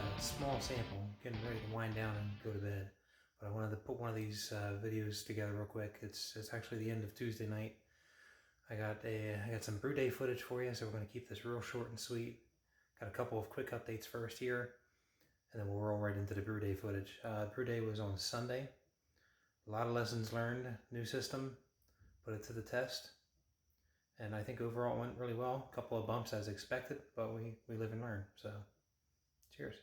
a small sample, getting ready to wind down and go to bed. But I wanted to put one of these videos together real quick. It's actually the end of Tuesday night. I got some brew day footage for you, so we're going to keep this real short and sweet. Got a couple of quick updates first here, and then we'll roll right into the brew day footage. Brew day was on Sunday. A lot of lessons learned, new system, put it to the test. And I think overall it went really well. A couple of bumps as expected, but we live and learn. So, cheers.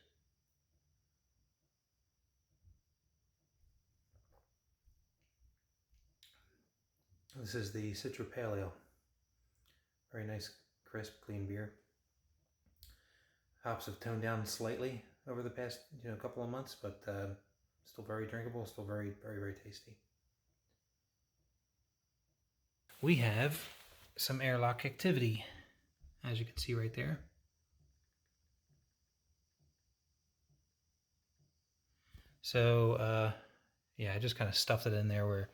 This is the Citra Pale Ale. Very nice, crisp, clean beer. Hops have toned down slightly over the past couple of months, but still very drinkable, still very, very, very tasty. We have some airlock activity, as you can see right there. So, yeah, I just kind of stuffed it in there where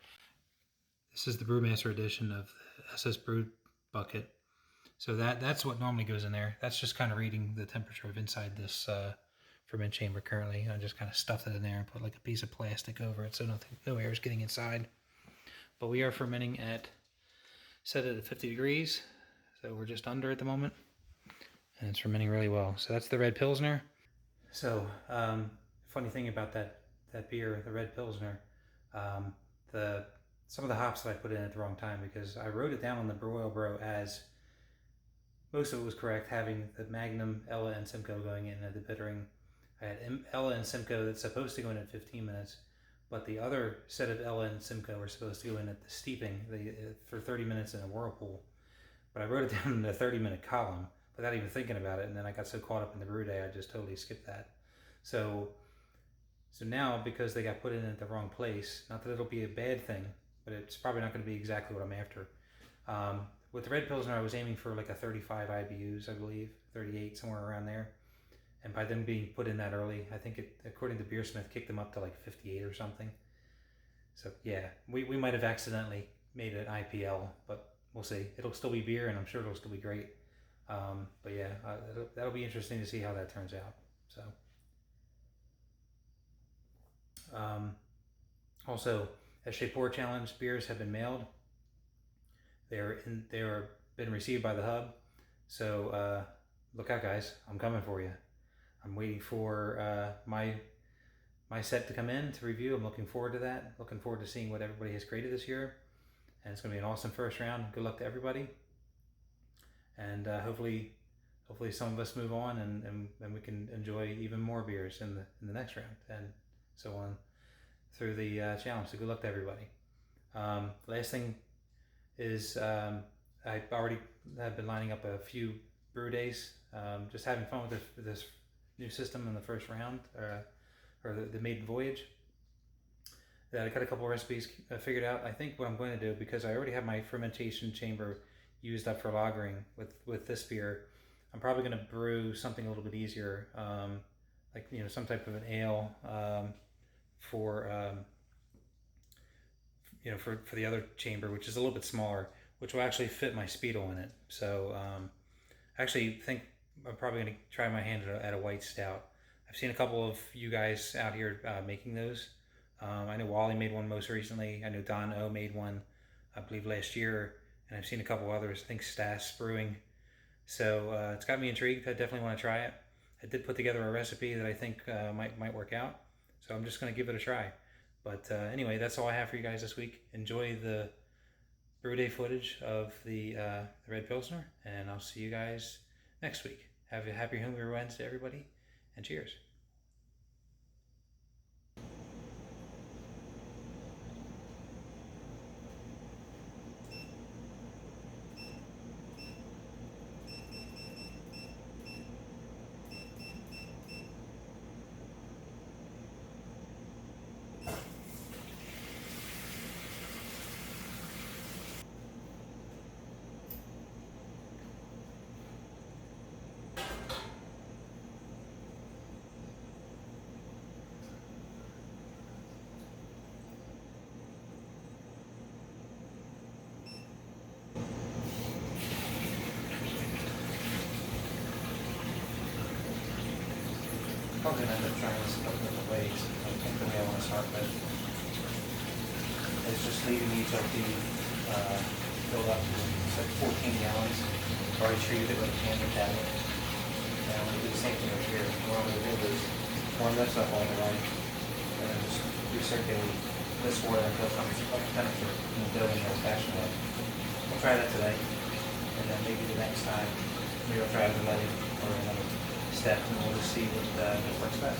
this is the Brewmaster edition of the SS Brew bucket. So that's what normally goes in there. That's just kind of reading the temperature of inside this ferment chamber currently. I just kind of stuffed it in there and put like a piece of plastic over it so no air is getting inside. But we are fermenting set it at 50 degrees. So we're just under at the moment. And it's fermenting really well. So that's the red Pilsner. So funny thing about that beer, the red Pilsner, some of the hops that I put in at the wrong time, because I wrote it down on the Brew as most of it was correct, having the Magnum, Ella, and Simcoe going in at the bittering. I had Ella and Simcoe that's supposed to go in at 15 minutes, but the other set of Ella and Simcoe were supposed to go in at the steeping for 30 minutes in a whirlpool. But I wrote it down in the 30-minute column without even thinking about it, and then I got so caught up in the brew day, I just totally skipped that. So now, because they got put in at the wrong place, not that it'll be a bad thing, but it's probably not going to be exactly what I'm after. With the red Pilsner, I was aiming for like a 35 IBUs, I believe, 38, somewhere around there. And by them being put in that early, I think it, according to Beersmith, kicked them up to like 58 or something. So yeah, we might have accidentally made it IPL, but we'll see. It'll still be beer, and I'm sure it'll still be great. But yeah, that'll be interesting to see how that turns out. So. Also, SJ Pour Challenge beers have been mailed. They are been received by the hub. So look out, guys! I'm coming for you. I'm waiting for my set to come in to review. I'm looking forward to that. Looking forward to seeing what everybody has created this year, and it's going to be an awesome first round. Good luck to everybody, and hopefully some of us move on and we can enjoy even more beers in the next round, and so on through the challenge. So good luck to everybody. Last thing is I already have been lining up a few brew days, just having fun with this new system in the first round, or the Maiden Voyage. That I got a couple of recipes figured out. I think what I'm going to do, because I already have my fermentation chamber used up for lagering with this beer, I'm probably going to brew something a little bit easier, like some type of an ale for for the other chamber, which is a little bit smaller, which will actually fit my Speedle in it. So I actually think I'm probably going to try my hand at a white stout. I've seen a couple of you guys out here making those. I know Wally made one most recently. I know Don O made one, I believe, last year, and I've seen a couple others. I think Stas Brewing. So it's got me intrigued. I definitely want to try it. I did put together a recipe that I think might work out. So I'm just going to give it a try. But anyway, that's all I have for you guys this week. Enjoy the brew day footage of the Red Pilsner, and I'll see you guys next week. Have a happy Homebrew Wednesday, everybody, and cheers. trying this a couple different ways. I think the way I want to start with is just leaving the HLP filled up to like 14 gallons. Already treated it with a candle tablet. And I'm going to do the same thing over here. What I'm going to do is warm this up all the way and then just recirculate this water until it comes up to temperature in the building in an old-fashioned way. We'll try that today, and then maybe the next time maybe I'll try it with letting or another step, and we'll just see what works best.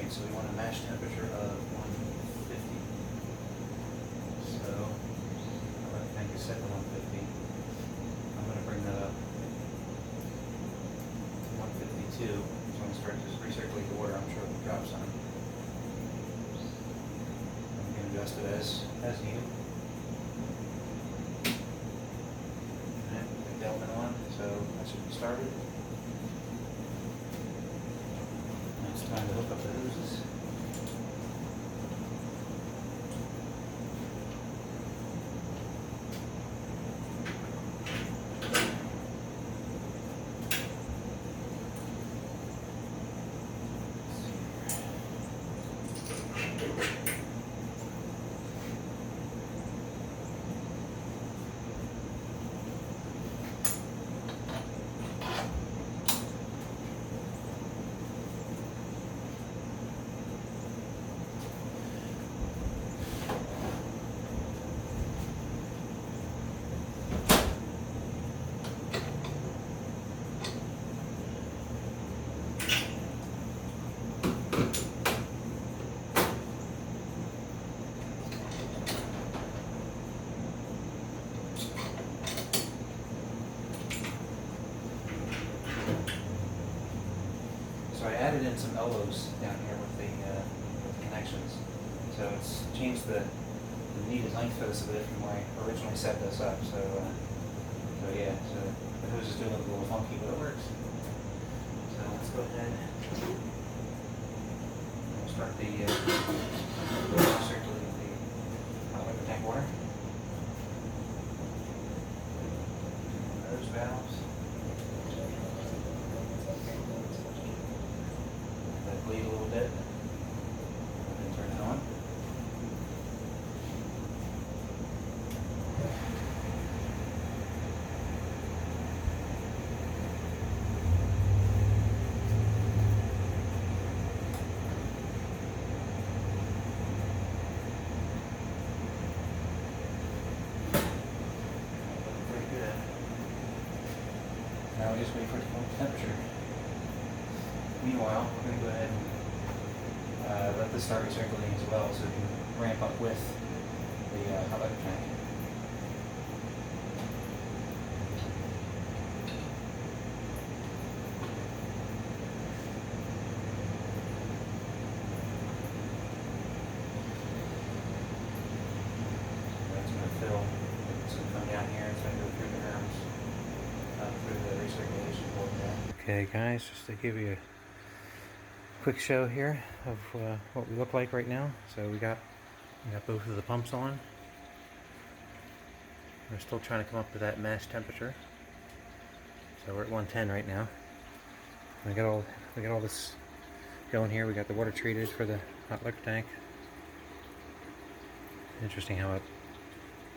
So we want a mash temperature of 150. So I think it's set to 150. I'm going to bring that up to 152. So I'm going to start to recirculate the water. I'm sure it'll drop some. I'm going to adjust it as needed. And the Delvin on, so that should be started. It's time to hook up the hoses. So I added in some elbows down here with the connections. So it's changed the needed length for this a bit from where I originally set this up. So yeah, so the hose is doing a little funky, but it works. So let's go ahead and we'll start the circulating the liquid tank water. Those valves. Bleed a little bit, and then turn it on. Looking pretty good. Now we just wait for it to come to temperature. Meanwhile, we're going to go ahead and let this start recirculating as well so we can ramp up with the hot liquor tank. That's going to fill. It's going to come down here. It's going to go through the arms, through the recirculation port there. Okay, guys, just to give you a quick show here of what we look like right now. So we got both of the pumps on. We're still trying to come up to that mash temperature. So we're at 110 right now. We got all this going here. We got the water treated for the hot liquor tank. Interesting how it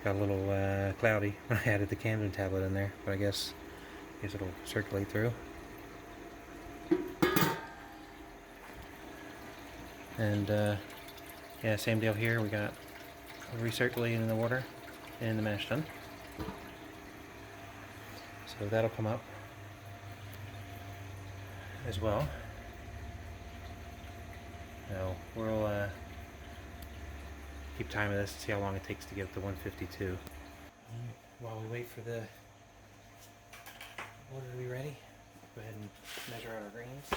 got a little cloudy when I added the Camden tablet in there, but I guess it'll circulate through. And yeah, same deal here. We got recirculating in the water in the mash tun. So that'll come up as well. Now we'll keep time of this and see how long it takes to get up to 152. While we wait for the water to be ready, go ahead and measure out our grains.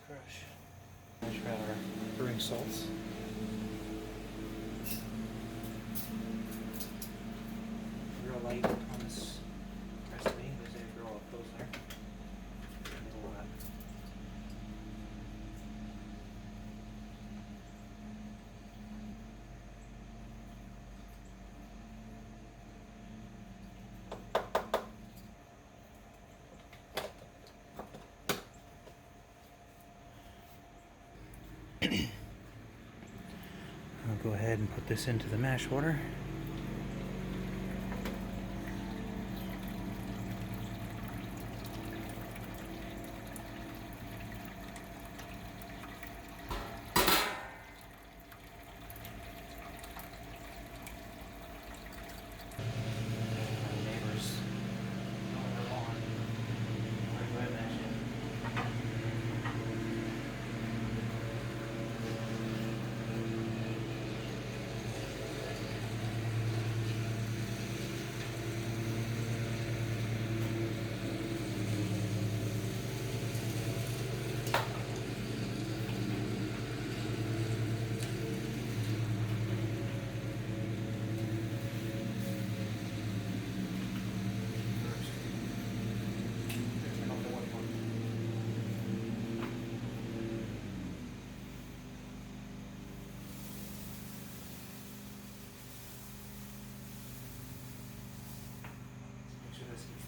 crush. Let's grab our brewing salts. Real light on this recipe. There's a girl of Pilsner. There's a lot. I'll go ahead and put this into the mash water.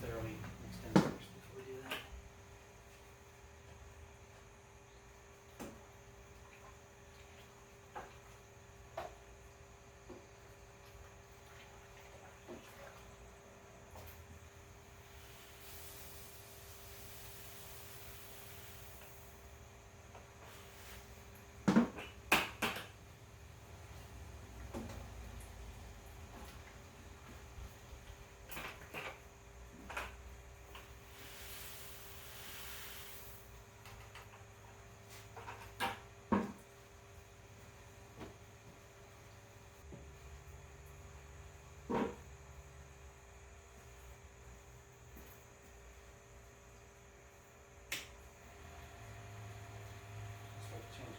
Thoroughly mixed in first before we do that.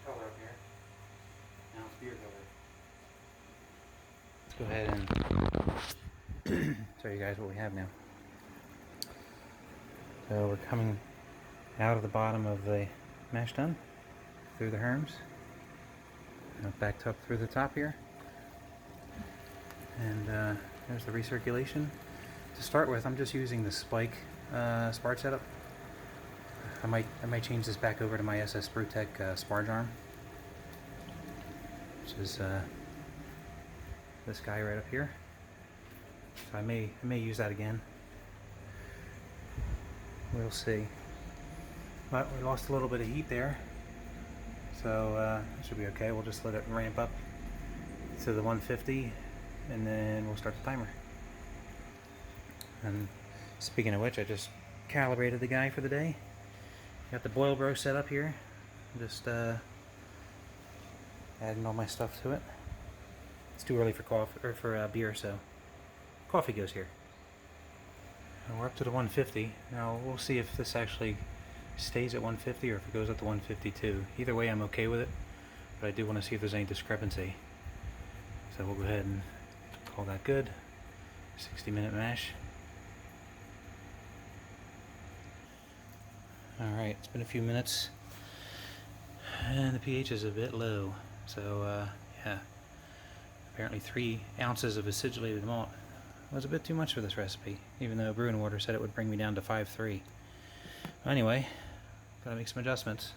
Color up here. Now it's beer color. Let's go ahead and show you guys what we have now. So we're coming out of the bottom of the mash tun through the herms, backed up through the top here, and there's the recirculation. To start with, I'm just using the spike sparge setup. I might change this back over to my SS Brewtech sparge arm, which is this guy right up here. So I may use that again. We'll see. But we lost a little bit of heat there, so it should be okay. We'll just let it ramp up to the 150, and then we'll start the timer. And speaking of which, I just calibrated the guy for the day. Got the boil bro set up here. Just adding all my stuff to it. It's too early for coffee or for beer, so coffee goes here. And we're up to the 150. Now we'll see if this actually stays at 150 or if it goes up to 152. Either way, I'm okay with it, but I do want to see if there's any discrepancy. So we'll go ahead and call that good. 60-minute mash. Alright, it's been a few minutes and the pH is a bit low, so yeah, apparently 3 ounces of acidulated malt was a bit too much for this recipe, even though Brewing Water said it would bring me down to 5.3. Anyway, gotta make some adjustments.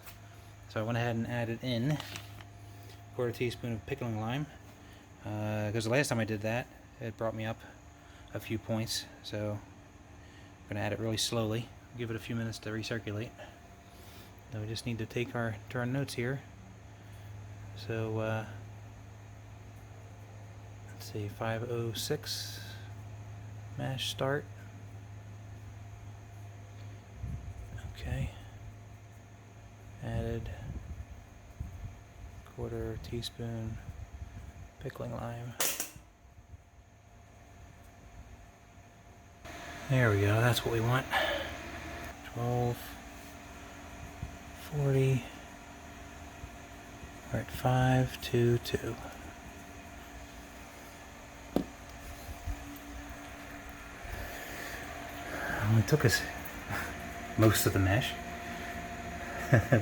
So I went ahead and added in a 1/4 teaspoon of pickling lime, because the last time I did that it brought me up a few points, so I'm gonna add it really slowly. Give it a few minutes to recirculate. Now we just need to take our turn notes here. So let's see, 5:06 mash start. Okay. Added 1/4 teaspoon pickling lime. There we go, that's what we want. 12:40 We're at 522. Only took us most of the mesh,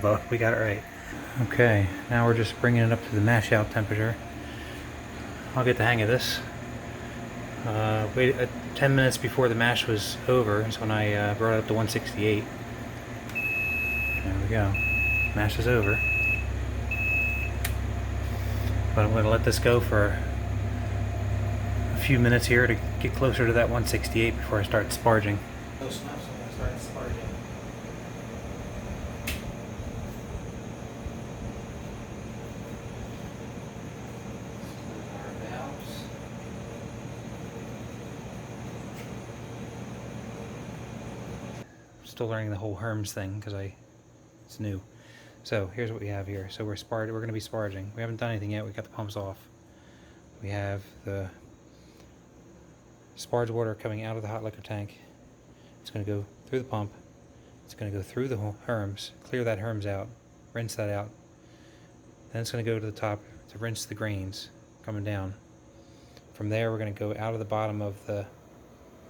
but we got it right. Okay, now we're just bringing it up to the mash out temperature. I'll get the hang of this. Wait 10 minutes before the mash was over is when I brought it up to 168. There we go. Mash is over. But I'm going to let this go for a few minutes here to get closer to that 168 before I start sparging. Those snaps, I'm going to start sparging. Still learning the whole Herms thing because it's new. So here's what we have here. So we're going to be sparging. We haven't done anything yet. We got the pumps off. We have the sparge water coming out of the hot liquor tank. It's going to go through the pump. It's going to go through the Herms, clear that Herms out, rinse that out. Then it's going to go to the top to rinse the grains coming down. From there, we're going to go out of the bottom of the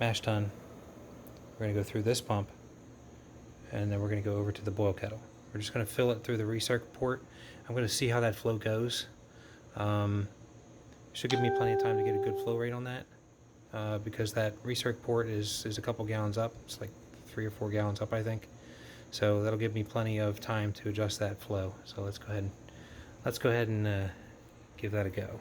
mash tun. We're going to go through this pump, and then we're going to go over to the boil kettle. We're just going to fill it through the recirc port. I'm going to see how that flow goes. Should give me plenty of time to get a good flow rate on that, because that recirc port is a couple gallons up. It's like 3 or 4 gallons up, I think. So that'll give me plenty of time to adjust that flow. So let's go ahead and give that a go.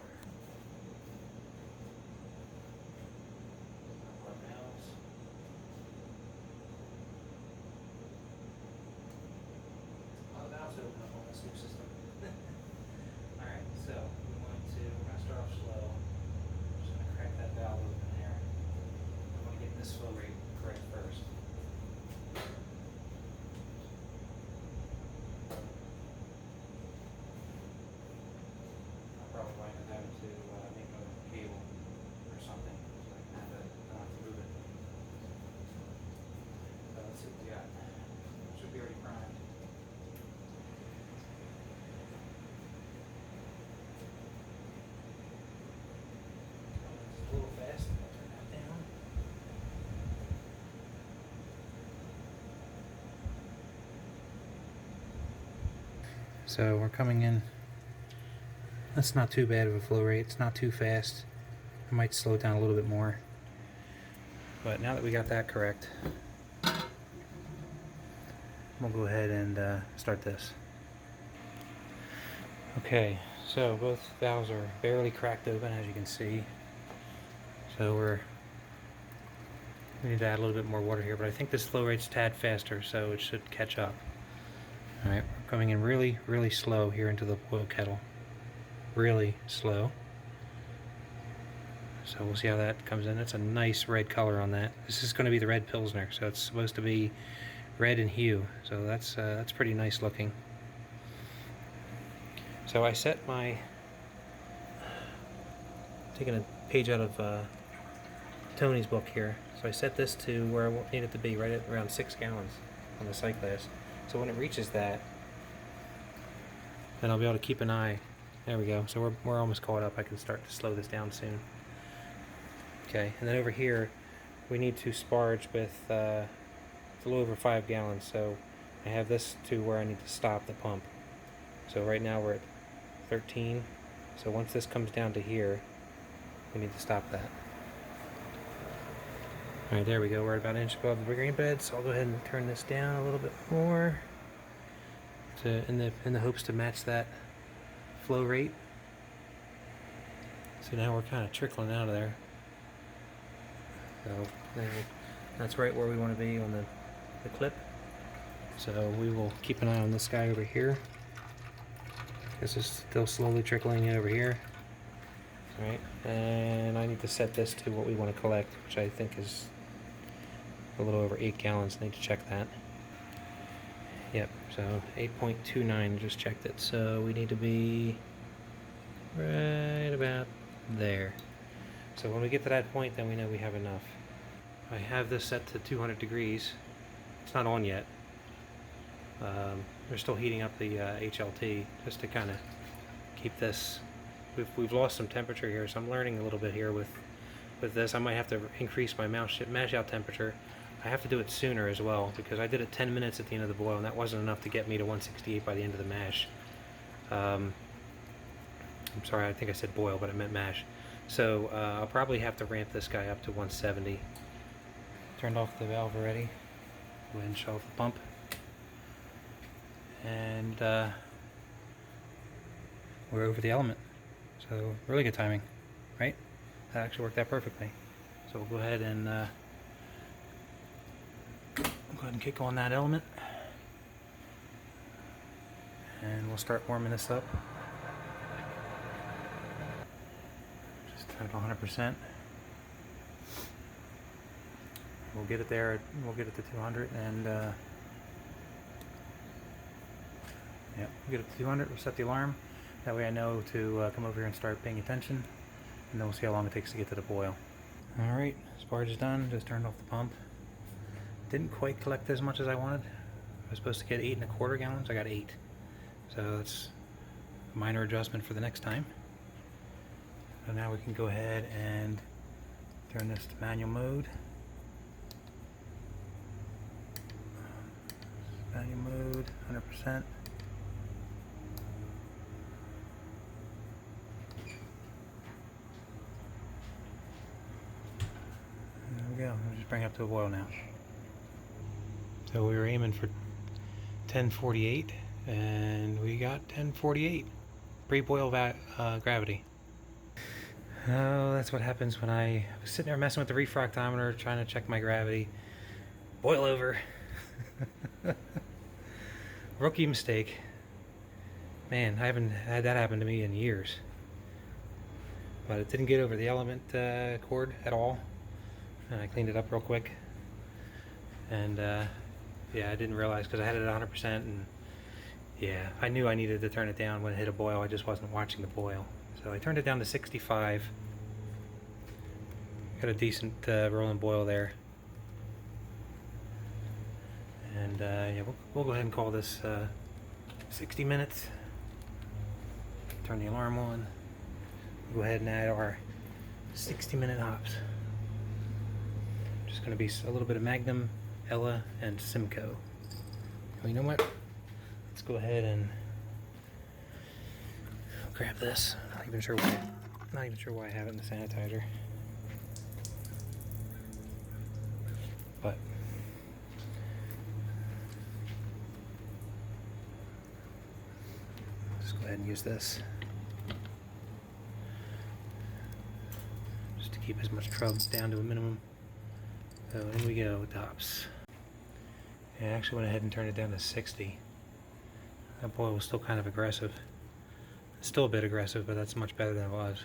So we're coming in. That's not too bad of a flow rate. It's not too fast. I might slow it down a little bit more. But now that we got that correct, we'll go ahead and start this. Okay, so both valves are barely cracked open, as you can see. So we need to add a little bit more water here, but I think this flow rate's a tad faster, so it should catch up. Alright, we're coming in really, really slow here into the boil kettle. Really slow. So we'll see how that comes in. That's a nice red color on that. This is going to be the red Pilsner, so it's supposed to be red in hue. So that's pretty nice looking. So I set my... taking a page out of Tony's book here. So I set this to where I need it to be, right at around 6 gallons on the sight glass. So when it reaches that, then I'll be able to keep an eye. There we go. So we're almost caught up. I can start to slow this down soon. Okay, and then over here, we need to sparge with it's a little over 5 gallons. So I have this to where I need to stop the pump. So right now we're at 13. So once this comes down to here, we need to stop that. Alright, there we go. We're at about an inch above the grain bed, so I'll go ahead and turn this down a little bit more in the hopes to match that flow rate. So now we're kind of trickling out of there. So that's right where we want to be on the clip. So we will keep an eye on this guy over here. This is still slowly trickling in over here. Alright, and I need to set this to what we want to collect, which I think is a little over 8 gallons. I need to check that. Yep, so 8.29, just checked it. So we need to be right about there. So when we get to that point, then we know we have enough. I have this set to 200 degrees. It's not on yet. We're still heating up the HLT just to kind of keep this. We've lost some temperature here, so I'm learning a little bit here with this. I might have to increase my mash out temperature. I have to do it sooner as well, because I did it 10 minutes at the end of the boil, and that wasn't enough to get me to 168 by the end of the mash. I'm sorry, I think I said boil, but I meant mash. So I'll probably have to ramp this guy up to 170. Turned off the valve already. Go ahead and shut off the pump. And we're over the element. So really good timing, right? That actually worked out perfectly. So we'll go ahead and kick on that element, and we'll start warming this up. Just turn it 100%. We'll get it there. We'll get it to 200, and yeah, we'll get it to 200. We'll set the alarm. That way I know to come over here and start paying attention, and then we'll see how long it takes to get to the boil. All right, sparge is done. Just turned off the pump. Didn't quite collect as much as I wanted. I was supposed to get 8 1/4 gallons. I got 8. So that's a minor adjustment for the next time. So now we can go ahead and turn this to manual mode. Manual mode, 100%. There we go. I'll just bring it up to a boil now. So we were aiming for 1048, and we got 1048. Pre-boil gravity. Oh, that's what happens when I was sitting there messing with the refractometer, trying to check my gravity. Boil over. Rookie mistake. Man, I haven't had that happen to me in years. But it didn't get over the element cord at all. And I cleaned it up real quick. And yeah, I didn't realize, because I had it at 100%, and yeah, I knew I needed to turn it down when it hit a boil. I just wasn't watching the boil. So I turned it down to 65. Got a decent rolling boil there. And yeah, we'll go ahead and call this 60 minutes. Turn the alarm on. We'll go ahead and add our 60-minute hops. Just going to be a little bit of Magnum, Ella, and Simcoe. Well, you know what? Let's go ahead and grab this. Not even sure why I have it in the sanitizer. But let's go ahead and use this. Just to keep as much trub down to a minimum. So in we go with the hops. I actually went ahead and turned it down to 60. That boil was still kind of aggressive. It's still a bit aggressive, but that's much better than it was.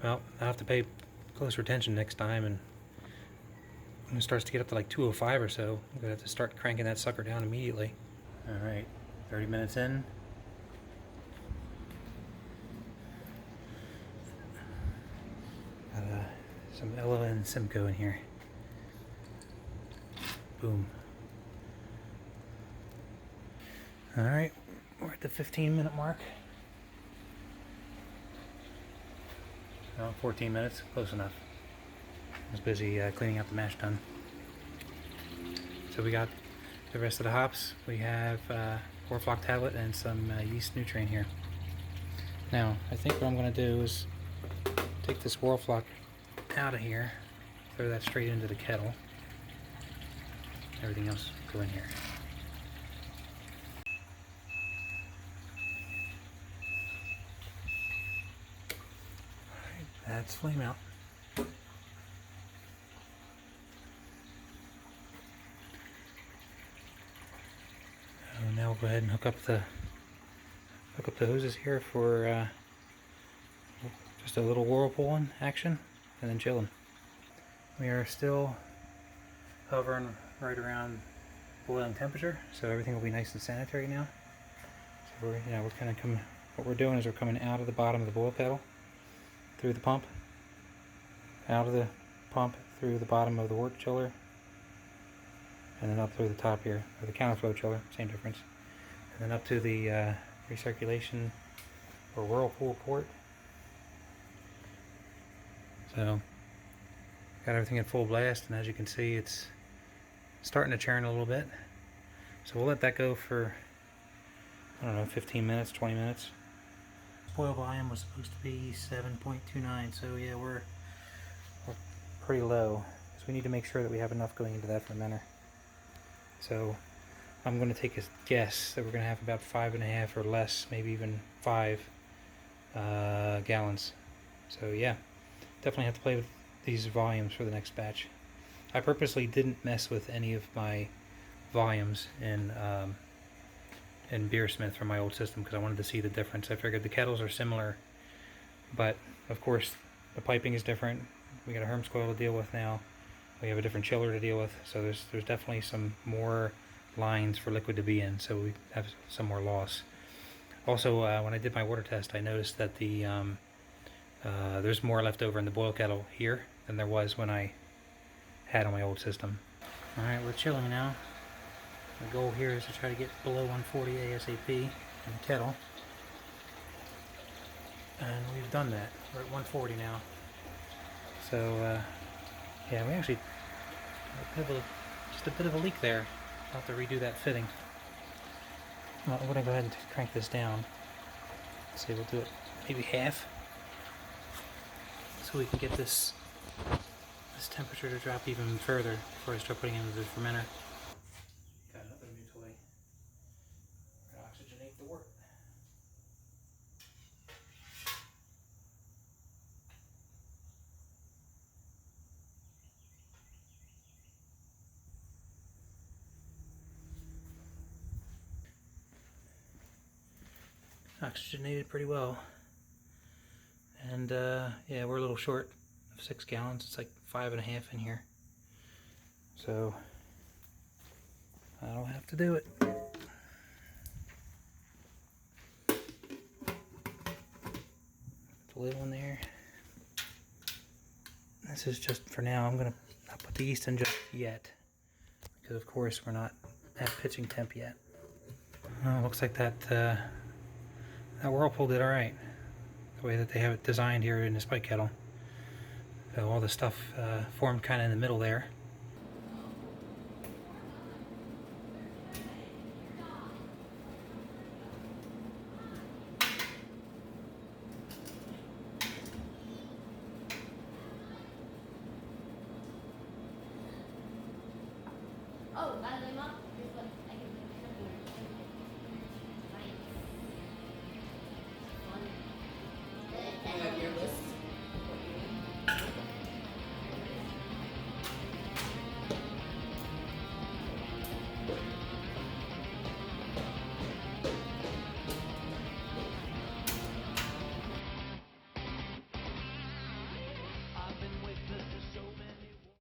Well, I'll have to pay closer attention next time, and when it starts to get up to like 205 or so, I'm gonna have to start cranking that sucker down immediately. Alright, 30 minutes in. Got some Ella and Simcoe in here. Boom. Alright, we're at the 15-minute mark. Oh, 14 minutes, close enough. I was busy cleaning out the mash tun. So we got the rest of the hops. We have Warflock tablet and some yeast nutrient here. Now, I think what I'm going to do is take this Warflock out of here, throw that straight into the kettle. Everything else go in here. Alright, that's flame out. Now we'll go ahead and hook up the hoses here for just a little whirlpooling action, and then chilling. We are still hovering right around boiling temperature, so everything will be nice and sanitary now. So we're kind of coming. What we're doing is we're coming out of the bottom of the boil kettle, through the pump, out of the pump through the bottom of the wort chiller, and then up through the top here, or the counterflow chiller, same difference, and then up to the recirculation or whirlpool port. So got everything at full blast, and as you can see, it's starting to churn a little bit. So we'll let that go for, I don't know, 15 minutes, 20 minutes. Boil volume was supposed to be 7.29, so yeah, we're pretty low. So we need to make sure that we have enough going into that fermenter. So I'm going to take a guess that we're going to have about 5.5 or less, maybe even 5 gallons. So yeah, definitely have to play with these volumes for the next batch. I purposely didn't mess with any of my volumes in Beersmith from my old system because I wanted to see the difference. I figured the kettles are similar, but of course the piping is different. We got a Herms coil to deal with now. We have a different chiller to deal with, so there's definitely some more lines for liquid to be in, so we have some more loss. Also, when I did my water test, I noticed that the there's more left over in the boil kettle here than there was when I had on my old system. Alright, we're chilling now. The goal here is to try to get below 140 ASAP in the kettle. And we've done that. We're at 140 now. So, yeah, we actually just a bit of a leak there. I'll have to redo that fitting. Well, I'm going to go ahead and crank this down. Let's see, we'll do it maybe half. So we can get this temperature to drop even further before I start putting it into the fermenter. Got another new toy. We're going to oxygenate the wort. Oxygenated pretty well. And yeah, we're a little short of 6 gallons. It's like 5.5 in here. So I'll have to do it. Put the lid on there. This is just for now. I'm gonna not put the yeast in just yet, because of course we're not at pitching temp yet. Well, looks like that whirlpool did all right. The way that they have it designed here in the spike kettle. So all the stuff formed kind of in the middle there. Oh, 95.